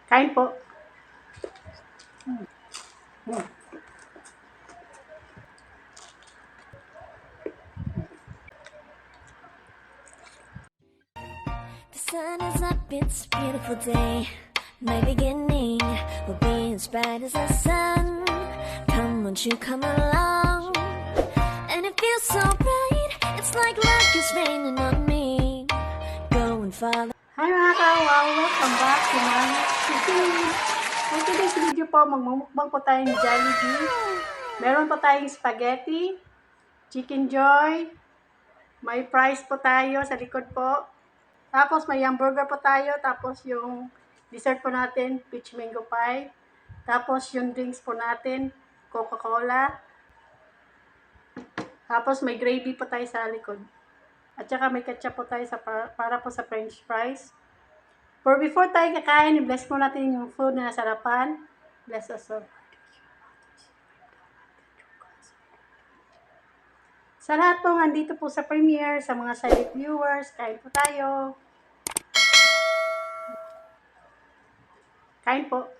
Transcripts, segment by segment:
Kain po. Hmm. The sun is up, it's a beautiful day. My beginning will be as bright as the sun. Come, won't you come along? And it feels so bright, it's like luck is raining on me. Go and follow. Hi mga kawaw! Welcome back to my cooking. For today's video po, magmumukbang po tayo ng Jollibee. Meron po tayong spaghetti, chicken joy, may fries po tayo sa likod po. Tapos may hamburger po tayo, tapos yung dessert po natin, peach mango pie. Tapos yung drinks po natin, Coca-Cola. Tapos may gravy po tayo sa likod. At saka may ketchup po tayo para po sa french fries. For before tayo kakain, i-bless mo natin yung food na nasarapan. Bless us all. Sa lahat po andito po sa premiere, sa mga silent viewers, kain po tayo. Kain po.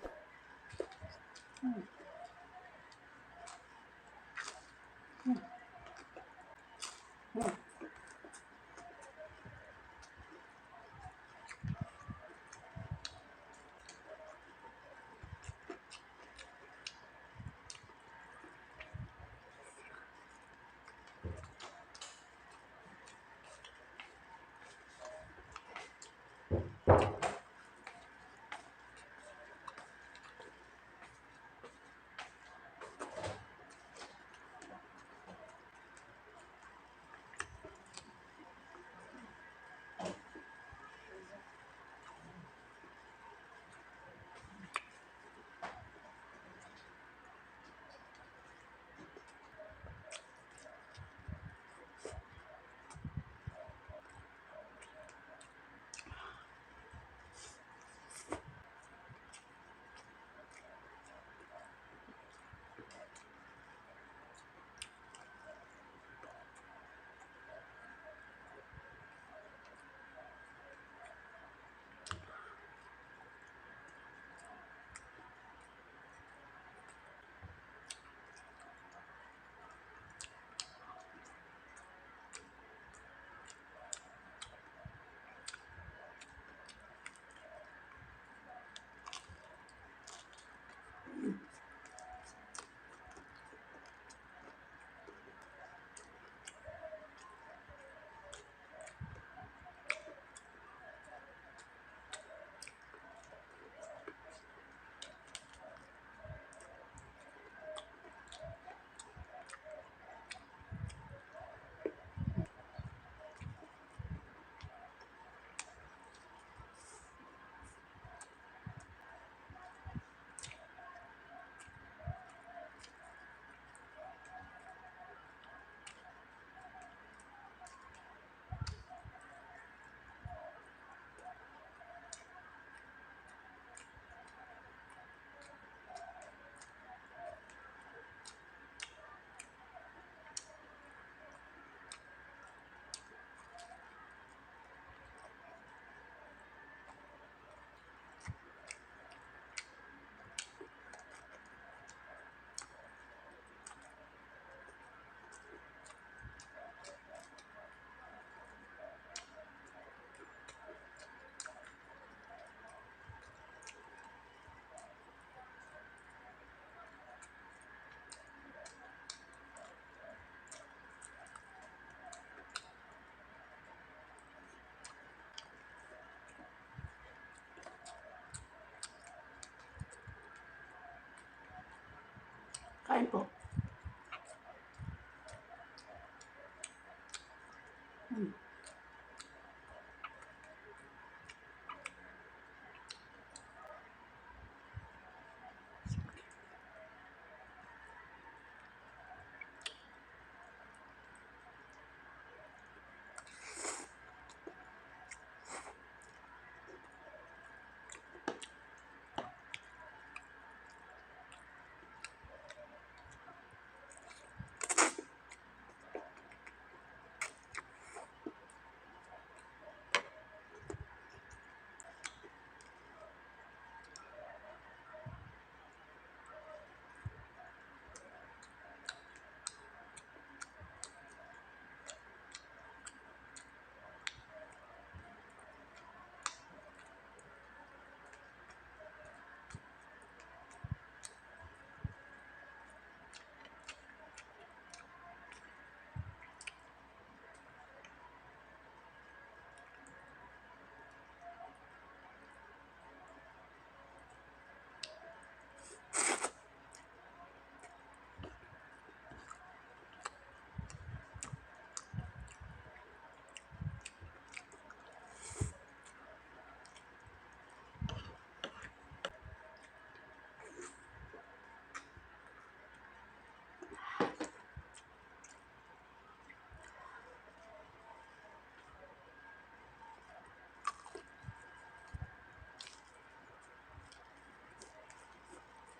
Kain po.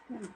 Mm.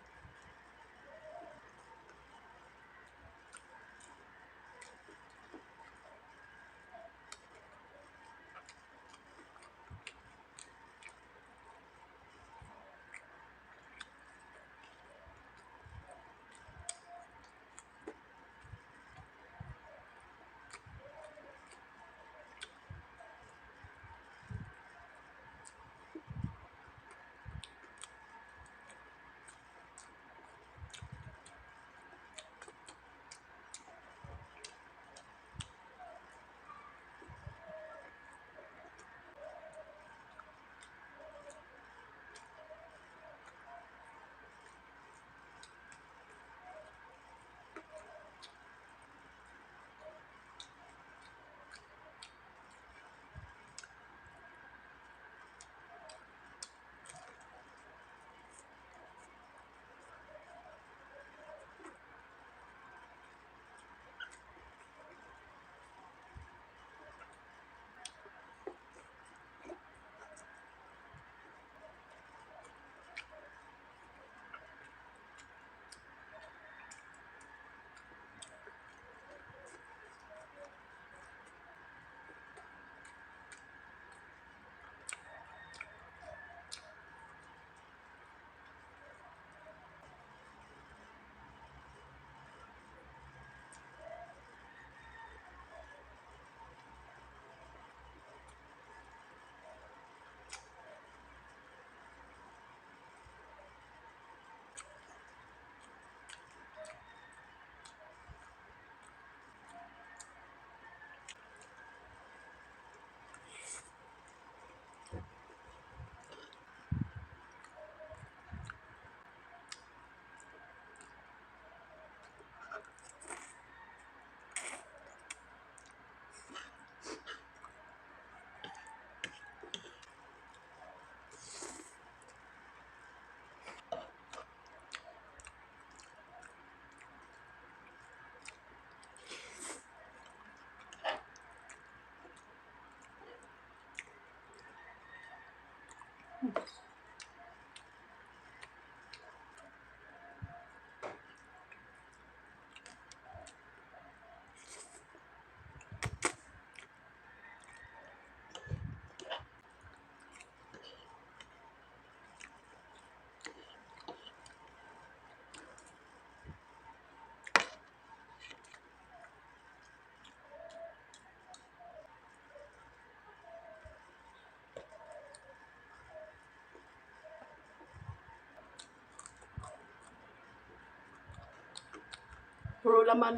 Puro laman.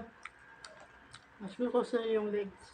Mas gusto ko sa yung legs.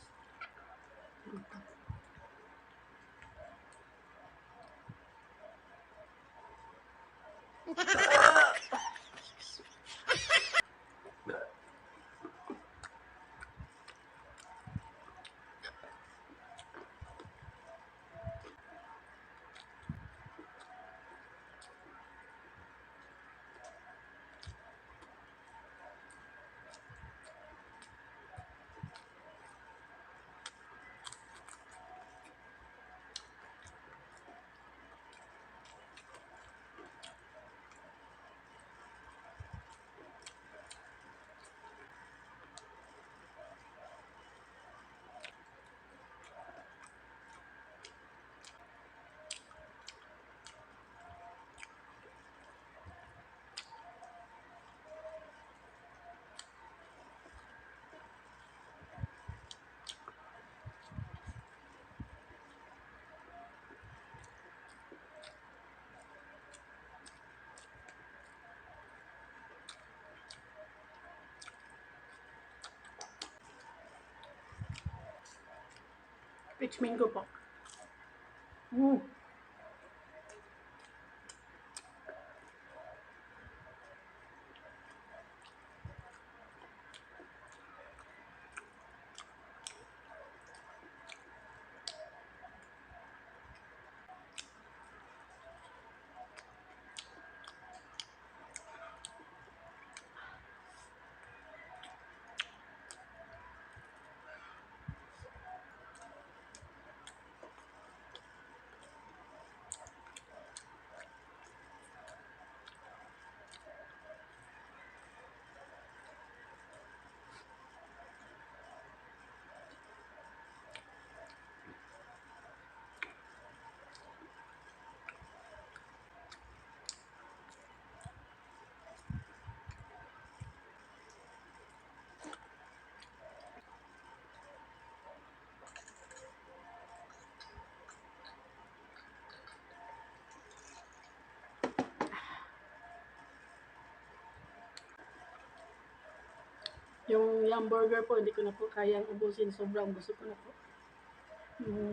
Peach mango po. Mm. Yung hamburger po, hindi ko na po kayang ubusin. Sobrang busog ko na po.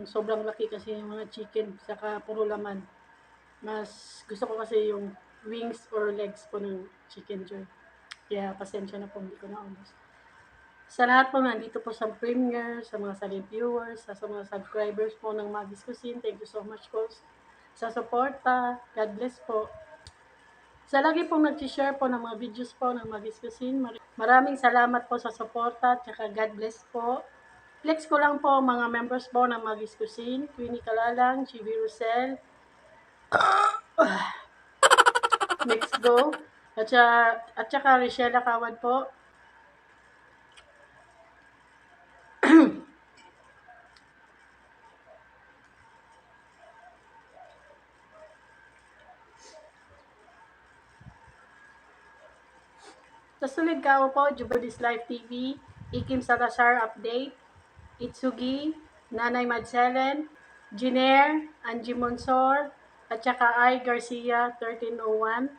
Sobrang laki kasi yung mga chicken, saka puro laman. Mas gusto ko kasi yung wings or legs po ng chicken joy. Kaya pasensya na po, hindi ko na ubus. Sa lahat po nandito po sa premiere, sa mga silent viewers, sa mga subscribers po ng Magis Cuisine, thank you so much po sa suporta. God bless po. Sa lagi pong nag-share po ng mga videos po ng Magis Cuisine, maraming salamat po sa suporta, tsaka God bless po. Flex ko lang po mga members po ng Magis Cuisine, Queenie Kalalang, Chibi Rosel, Next Go, at saka Richella Kawad po. Sa sulit kao po, Jubilees Live TV, Ikim Salazar Update, Itsugi, Nanay Madselen, Giner, Angie Monsor, at saka I. Garcia 1301.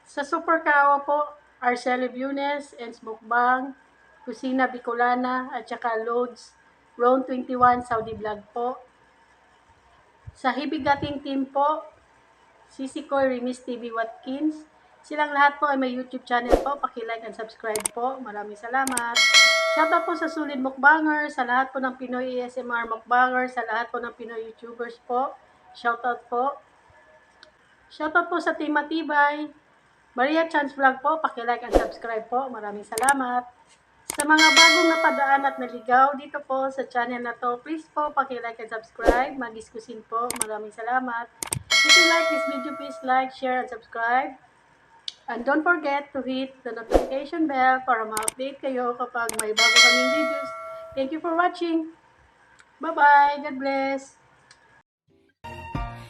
Sa Super Kao po, Arcelo Bunes, Ens Mukbang, Kusina Bicolana, at saka Loads, Round 21 Saudi Vlog po. Sa Hibigating Team po, Sisi Koy, Remis TV Watkins. Silang lahat po ay may YouTube channel po. Paki-like and subscribe po. Maraming salamat. Shoutout po sa Sulid Mukbanger, sa lahat po ng Pinoy ASMR Mukbanger, sa lahat po ng Pinoy YouTubers po. Shoutout po. Shoutout po sa Team Matibay. Maria Chance Vlog po. Paki-like and subscribe po. Maraming salamat. Sa mga bagong napadaan at naligaw dito po sa channel na to, please po paki-like and subscribe. Magis Cuisine po. Maraming salamat. If you like this video, please like, share, and subscribe. And don't forget to hit the notification bell para ma-update kayo kapag may bago kaming videos. Thank you for watching. Bye-bye. God bless.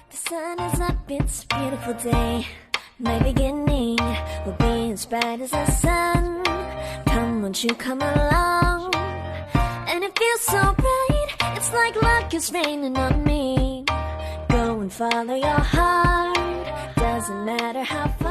The sun is up, it's a beautiful day. My beginning will be as bright as the sun. Come, won't you come along? And it feels so bright, it's like luck is raining on me. Go and follow your heart, doesn't matter how far.